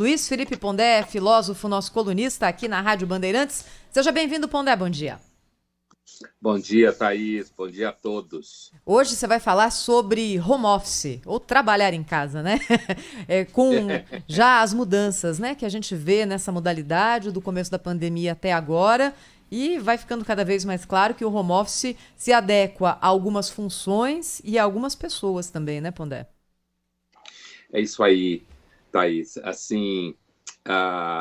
Luiz Felipe Pondé, filósofo, nosso colunista aqui na Rádio Bandeirantes. Seja bem-vindo, Pondé, bom dia. Bom dia, Thaís. Bom dia a todos. Hoje você vai falar sobre home office, ou trabalhar em casa, né? Com já as mudanças, né, que a gente vê nessa modalidade do começo da pandemia até agora, e vai ficando cada vez mais claro que o home office se adequa a algumas funções e a algumas pessoas também, né, Pondé? É isso aí, Thaís. Assim,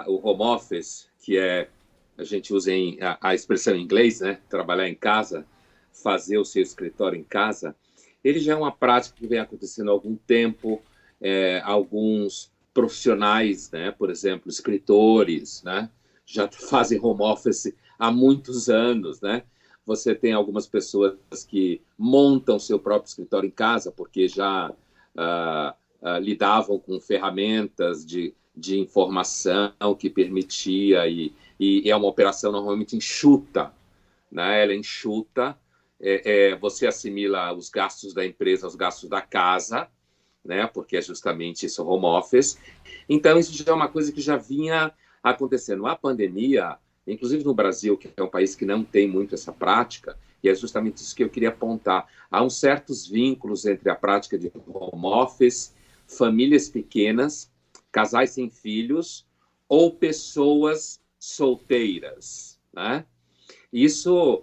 o home office, a gente usa a expressão em inglês, né? Trabalhar em casa, fazer o seu escritório em casa, ele já é uma prática que vem acontecendo há algum tempo. Alguns profissionais, né? Por exemplo, escritores, né? Já fazem home office há muitos anos, né? Você tem algumas pessoas que montam seu próprio escritório em casa porque já uh, lidavam com ferramentas de informação que permitia, e é uma operação normalmente enxuta, né? Ela é enxuta, você assimila os gastos da empresa aos gastos da casa, né? Porque é justamente isso, home office. Então, isso já é uma coisa que já vinha acontecendo. A pandemia, inclusive no Brasil, que é um país que não tem muito essa prática, e é justamente isso que eu queria apontar. Há uns certos vínculos entre a prática de home office, famílias pequenas, casais sem filhos ou pessoas solteiras, né? Isso,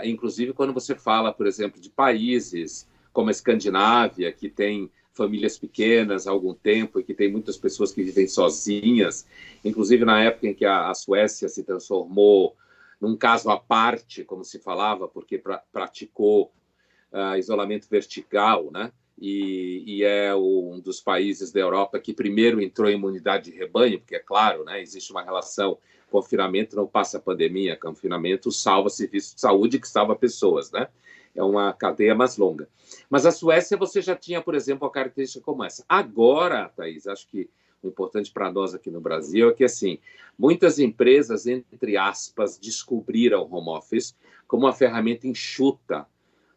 inclusive, quando você fala, por exemplo, de países como a Escandinávia, que tem famílias pequenas há algum tempo e que tem muitas pessoas que vivem sozinhas, inclusive na época em que a Suécia se transformou num caso à parte, como se falava, porque praticou isolamento vertical, né? E é um dos países da Europa que primeiro entrou em imunidade de rebanho, porque, é claro, né, existe uma relação, confinamento não passa a pandemia, confinamento salva serviço de saúde que salva pessoas, né? É uma cadeia mais longa. Mas a Suécia você já tinha, por exemplo, uma característica como essa. Agora, Thaís, acho que o importante para nós aqui no Brasil é que, assim, muitas empresas, entre aspas, descobriram o home office como uma ferramenta enxuta,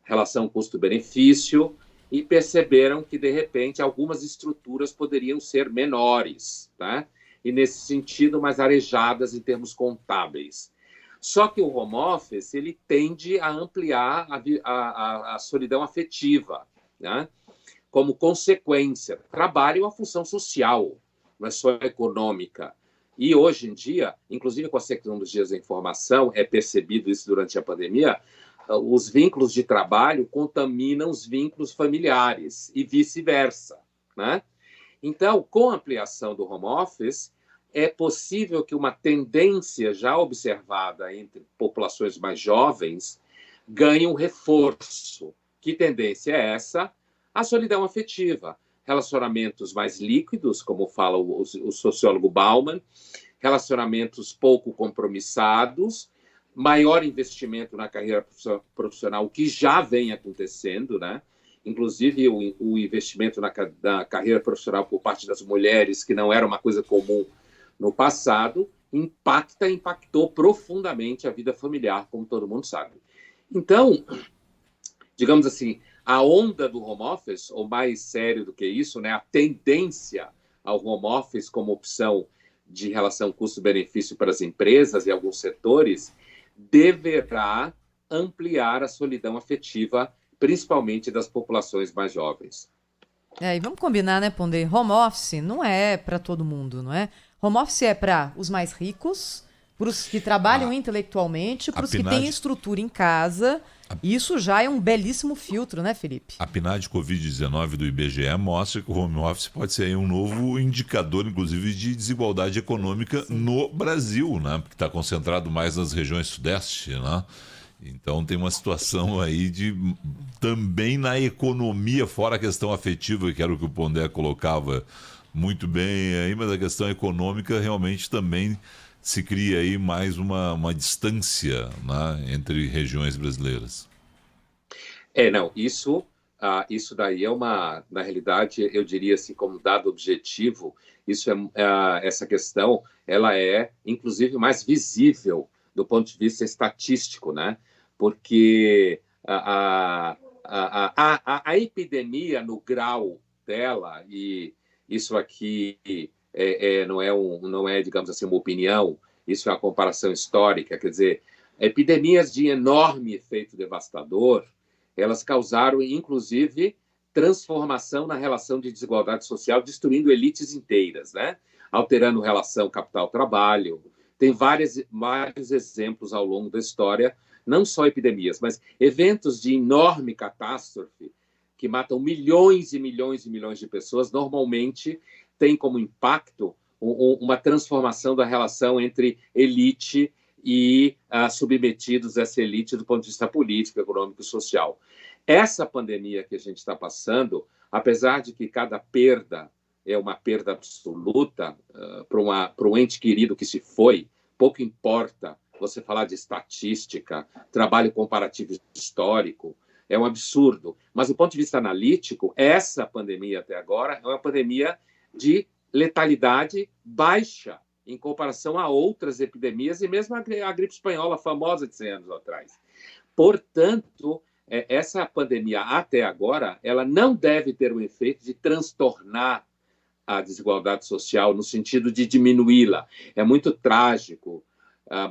relação custo-benefício, e perceberam que, de repente, algumas estruturas poderiam ser menores, tá? E, nesse sentido, mais arejadas em termos contábeis. Só que o home office ele tende a ampliar a solidão afetiva, né? Como consequência. Trabalho é uma função social, não é só econômica. E hoje em dia, inclusive com as tecnologias da informação, é percebido isso durante a pandemia, os vínculos de trabalho contaminam os vínculos familiares e vice-versa, né? Então, com a ampliação do home office, é possível que uma tendência já observada entre populações mais jovens ganhe um reforço. Que tendência é essa? A solidão afetiva. Relacionamentos mais líquidos, como fala o sociólogo Bauman, relacionamentos pouco compromissados, maior investimento na carreira profissional, que já vem acontecendo, né? Inclusive o investimento na carreira profissional por parte das mulheres, que não era uma coisa comum no passado, impactou profundamente a vida familiar, como todo mundo sabe. Então, digamos assim, a onda do home office, ou mais sério do que isso, né, a tendência ao home office como opção de relação custo-benefício para as empresas e alguns setores, deverá ampliar a solidão afetiva, principalmente das populações mais jovens. E vamos combinar, né, Pondé? Home office não é para todo mundo, não é? Home office é para os mais ricos, para os que trabalham A, intelectualmente, a para os que têm PNAD, estrutura em casa. a, E isso já é um belíssimo filtro, né, Felipe? a PNAD Covid-19 do IBGE mostra que o home office pode ser aí um novo indicador, inclusive, de desigualdade econômica Sim. no Brasil, né? Porque está concentrado mais nas regiões sudeste, né? Então tem uma situação aí de também na economia, fora a questão afetiva, que era o que o Pondé colocava muito bem aí, mas a questão econômica realmente também se cria aí mais uma distância, né, entre regiões brasileiras. Não, isso daí é na realidade, eu diria assim, como dado objetivo, essa questão, ela é, inclusive, mais visível do ponto de vista estatístico, né? Porque a epidemia, no grau dela, e isso aqui não é, digamos assim, uma opinião, isso é uma comparação histórica, quer dizer, epidemias de enorme efeito devastador, elas causaram, inclusive, transformação na relação de desigualdade social, destruindo elites inteiras, né? Alterando relação capital-trabalho. Tem vários exemplos ao longo da história, não só epidemias, mas eventos de enorme catástrofe que matam milhões e milhões e milhões de pessoas, normalmente tem como impacto uma transformação da relação entre elite e submetidos a essa elite do ponto de vista político, econômico e social. Essa pandemia que a gente está passando, apesar de que cada perda é uma perda absoluta para um ente querido que se foi, pouco importa você falar de estatística, trabalho comparativo histórico, é um absurdo. Mas, do ponto de vista analítico, essa pandemia até agora é uma pandemia de letalidade baixa em comparação a outras epidemias e mesmo a gripe espanhola famosa de 100 anos atrás. Portanto, essa pandemia até agora, ela não deve ter o efeito de transtornar a desigualdade social no sentido de diminuí-la. É muito trágico,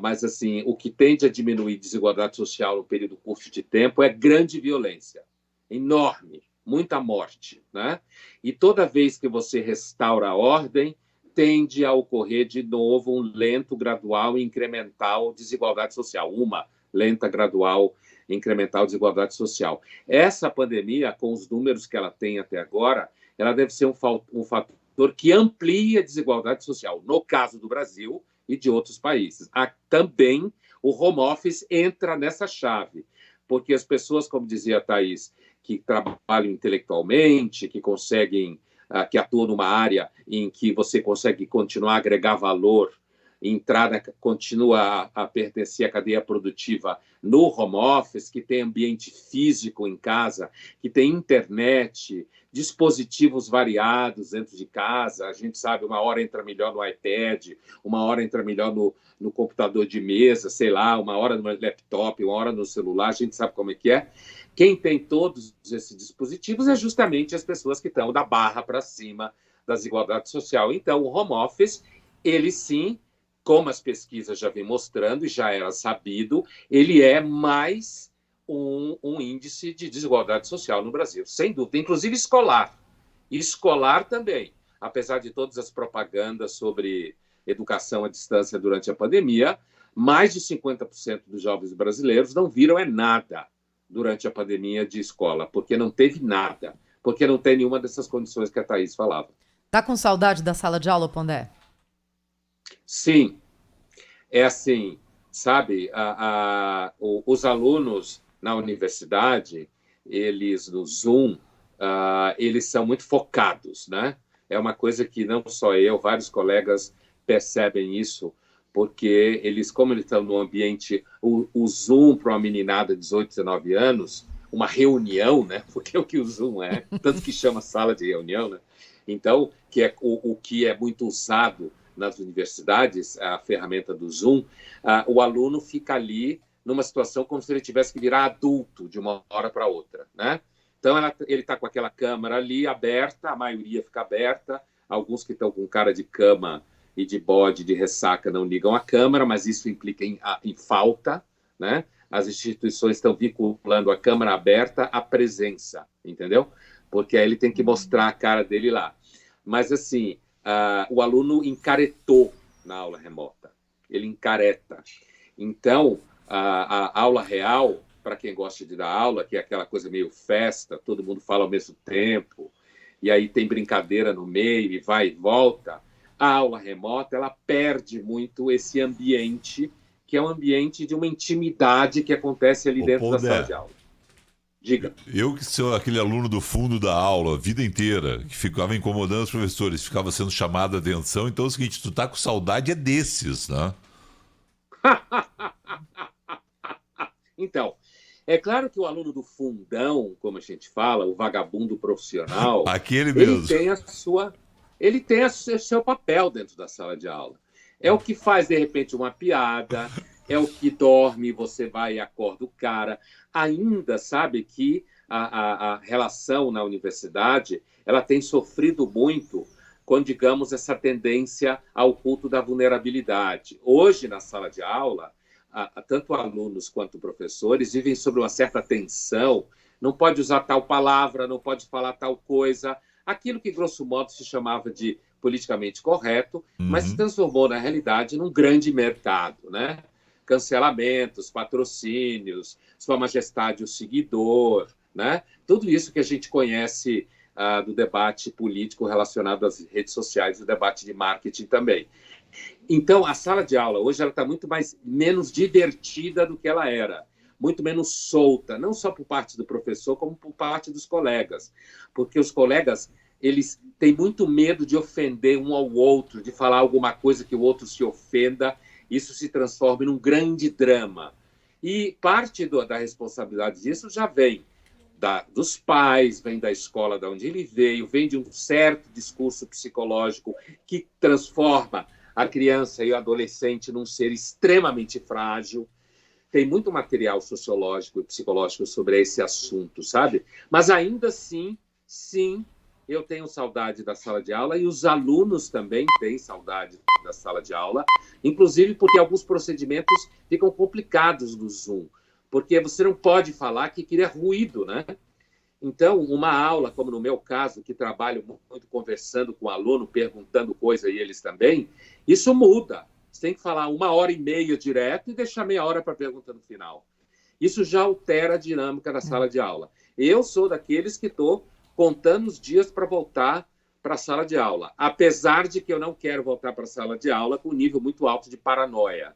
mas assim, o que tende a diminuir desigualdade social no período curto de tempo é grande violência, enorme, muita morte, né? E toda vez que você restaura a ordem, tende a ocorrer de novo um lento, gradual e incremental desigualdade social, uma lenta, gradual e incremental desigualdade social. Essa pandemia, com os números que ela tem até agora, ela deve ser um fator que amplia a desigualdade social, no caso do Brasil e de outros países. Também o home office entra nessa chave, porque as pessoas, como dizia a Thaís, que trabalham intelectualmente, que conseguem, que atuam numa área em que você consegue continuar a agregar valor, continua a pertencer à cadeia produtiva no home office, que tem ambiente físico em casa, que tem internet, dispositivos variados dentro de casa. A gente sabe, uma hora entra melhor no iPad, uma hora entra melhor no computador de mesa, sei lá, uma hora no laptop, uma hora no celular, a gente sabe como é que é. Quem tem todos esses dispositivos é justamente as pessoas que estão da barra para cima da desigualdade social. Então, o home office, ele sim, como as pesquisas já vêm mostrando, e já era sabido, ele é mais um índice de desigualdade social no Brasil, sem dúvida, inclusive escolar. Escolar também, apesar de todas as propagandas sobre educação à distância durante a pandemia, mais de 50% dos jovens brasileiros não viram nada durante a pandemia de escola, porque não teve nada, porque não tem nenhuma dessas condições que a Thaís falava. Tá com saudade da sala de aula, Pondé? Sim, é assim, sabe, os alunos na universidade, eles no Zoom, eles são muito focados, né? É uma coisa que não só eu, vários colegas percebem isso, porque eles, como eles estão no ambiente, o Zoom para uma meninada de 18, 19 anos, uma reunião, né? Porque é o que o Zoom é, tanto que chama sala de reunião, né? Então, que é o que é muito usado nas universidades, a ferramenta do Zoom, o aluno fica ali numa situação como se ele tivesse que virar adulto de uma hora para outra, né? Então, ele está com aquela câmera ali aberta, a maioria fica aberta, alguns que estão com cara de cama e de bode, de ressaca, não ligam a câmera, mas isso implica em falta, né? As instituições estão vinculando a câmera aberta à presença, entendeu? Porque aí ele tem que mostrar a cara dele lá. Mas, assim, o aluno encaretou na aula remota. Ele encareta. Então, a aula real, para quem gosta de dar aula, que é aquela coisa meio festa, todo mundo fala ao mesmo tempo, e aí tem brincadeira no meio, e vai e volta, a aula remota, ela perde muito esse ambiente, que é um ambiente de uma intimidade que acontece ali dentro da sala de aula. Diga. Eu que sou aquele aluno do fundo da aula a vida inteira, que ficava incomodando os professores, ficava sendo chamado a atenção. Então é o seguinte, tu tá com saudade é desses, né? Então, é claro que o aluno do fundão, como a gente fala, o vagabundo profissional, aquele mesmo. Ele tem o seu papel dentro da sala de aula. É o que faz, de repente, uma piada, é o que dorme, você vai e acorda o cara. Ainda sabe que a relação na universidade ela tem sofrido muito com, digamos, essa tendência ao culto da vulnerabilidade. Hoje, na sala de aula, tanto alunos quanto professores vivem sob uma certa tensão, não pode usar tal palavra, não pode falar tal coisa, aquilo que, grosso modo, se chamava de politicamente correto, mas se transformou, na realidade, num grande mercado, né? Cancelamentos, patrocínios, Sua Majestade o Seguidor, né? Tudo isso que a gente conhece do debate político relacionado às redes sociais, do debate de marketing também. Então, a sala de aula hoje ela está muito menos divertida do que ela era, muito menos solta, não só por parte do professor, como por parte dos colegas, porque os colegas eles têm muito medo de ofender um ao outro, de falar alguma coisa que o outro se ofenda, isso se transforma em um grande drama. E parte da responsabilidade disso já vem dos pais, vem da escola de onde ele veio, vem de um certo discurso psicológico que transforma a criança e o adolescente num ser extremamente frágil. Tem muito material sociológico e psicológico sobre esse assunto, sabe? Mas ainda assim, sim, eu tenho saudade da sala de aula e os alunos também têm saudade da sala de aula, inclusive porque alguns procedimentos ficam complicados no Zoom, porque você não pode falar que cria ruído, né? Então, uma aula, como no meu caso, que trabalho muito conversando com o aluno, perguntando coisa e eles também, isso muda. Você tem que falar 1h30 direto e deixar meia hora para a pergunta no final. Isso já altera a dinâmica da sala de aula. Eu sou daqueles que estou contando os dias para voltar para a sala de aula, apesar de que eu não quero voltar para a sala de aula com um nível muito alto de paranoia,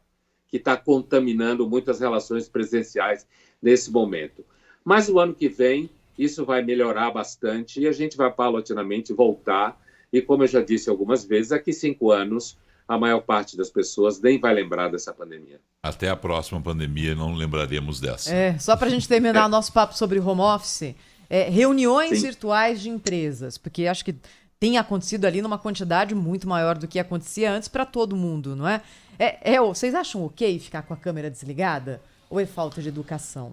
que está contaminando muitas relações presenciais nesse momento. Mas o ano que vem, isso vai melhorar bastante e a gente vai paulatinamente voltar. E como eu já disse algumas vezes, daqui 5 anos, a maior parte das pessoas nem vai lembrar dessa pandemia. Até a próxima pandemia não lembraremos dessa. Só para a gente terminar nosso papo sobre home office, reuniões Sim. virtuais de empresas, porque acho que tem acontecido ali numa quantidade muito maior do que acontecia antes para todo mundo, não é? Vocês acham ok ficar com a câmera desligada? Ou é falta de educação?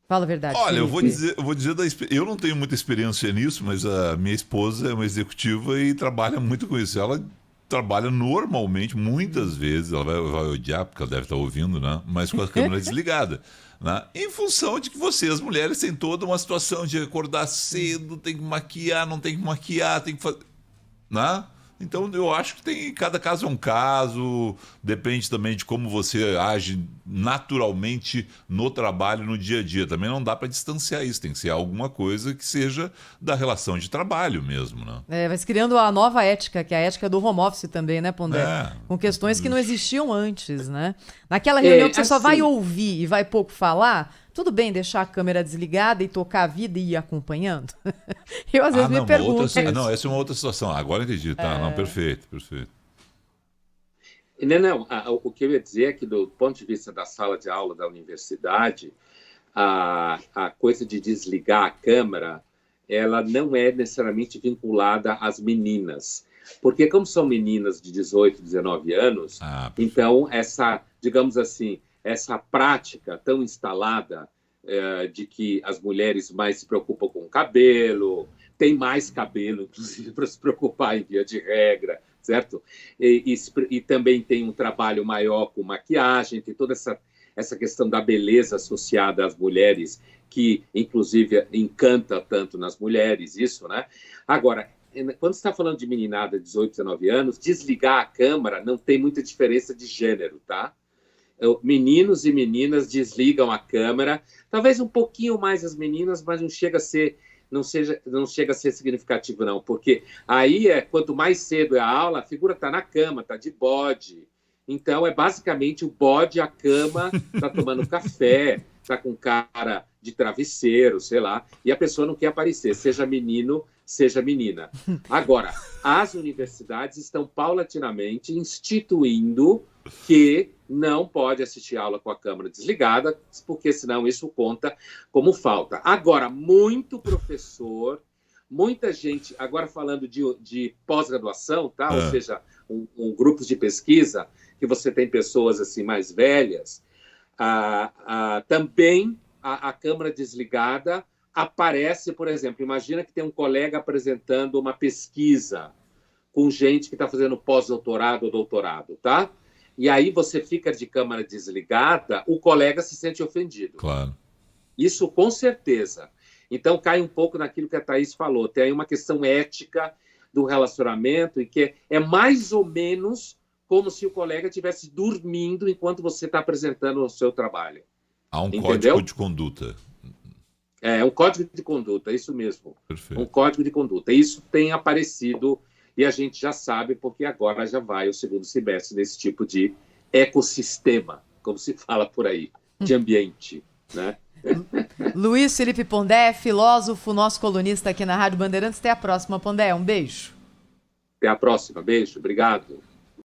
Fala a verdade. Olha, Felipe. eu vou dizer eu não tenho muita experiência nisso, mas a minha esposa é uma executiva e trabalha muito com isso. Ela trabalha normalmente, muitas vezes, ela vai odiar, porque ela deve estar ouvindo, né? Mas com a câmera desligada. Né? Em função de que vocês, mulheres, têm toda uma situação de acordar cedo, tem que maquiar, não tem que maquiar, tem que fazer. Né? Então eu acho que cada caso é um caso, depende também de como você age naturalmente no trabalho, no dia a dia. Também não dá para distanciar isso, tem que ser alguma coisa que seja da relação de trabalho mesmo, né? Vai se criando a nova ética, que é a ética do home office também, né, Pondé? Com questões que não existiam antes, né? Naquela reunião que você só vai ouvir e vai pouco falar, tudo bem deixar a câmera desligada e tocar a vida e ir acompanhando? Eu às vezes me pergunto isso. Não, essa é uma outra situação. Agora entendi, tá? Não, perfeito. Não, o que eu ia dizer é que, do ponto de vista da sala de aula da universidade, a coisa de desligar a câmera, ela não é necessariamente vinculada às meninas. Porque como são meninas de 18, 19 anos, então digamos assim, essa prática tão instalada de que as mulheres mais se preocupam com o cabelo, tem mais cabelo, inclusive, para se preocupar em via de regra, certo? E também tem um trabalho maior com maquiagem, tem toda essa questão da beleza associada às mulheres, que, inclusive, encanta tanto nas mulheres, isso, né? Agora, quando você está falando de meninada de 18, 19 anos, desligar a câmera não tem muita diferença de gênero, tá? Meninos e meninas desligam a câmera, talvez um pouquinho mais as meninas, mas não chega a ser significativo, não, porque aí quanto mais cedo é a aula, a figura está na cama, está de bode. Então, é basicamente o bode, a cama, está tomando café, está com cara de travesseiro, sei lá, e a pessoa não quer aparecer, seja menino, seja menina. Agora, as universidades estão paulatinamente instituindo que não pode assistir aula com a câmera desligada, porque senão isso conta como falta. Agora, muito professor, muita gente, agora falando de pós-graduação, tá? Ou seja, um grupo de pesquisa, que você tem pessoas assim mais velhas, também a câmera desligada aparece, por exemplo, imagina que tem um colega apresentando uma pesquisa com gente que está fazendo pós-doutorado ou doutorado, tá? E aí você fica de câmera desligada, o colega se sente ofendido. Claro. Isso com certeza. Então cai um pouco naquilo que a Thaís falou. Tem aí uma questão ética do relacionamento e que é mais ou menos como se o colega estivesse dormindo enquanto você está apresentando o seu trabalho. Há um Entendeu? código de conduta. É um código de conduta, é isso mesmo. Perfeito. Um código de conduta. Isso tem aparecido e a gente já sabe, porque agora já vai o segundo semestre desse tipo de ecossistema, como se fala por aí, de ambiente, né? Luiz Felipe Pondé, filósofo, nosso colunista aqui na Rádio Bandeirantes. Até a próxima, Pondé. Um beijo. Até a próxima. Beijo. Obrigado.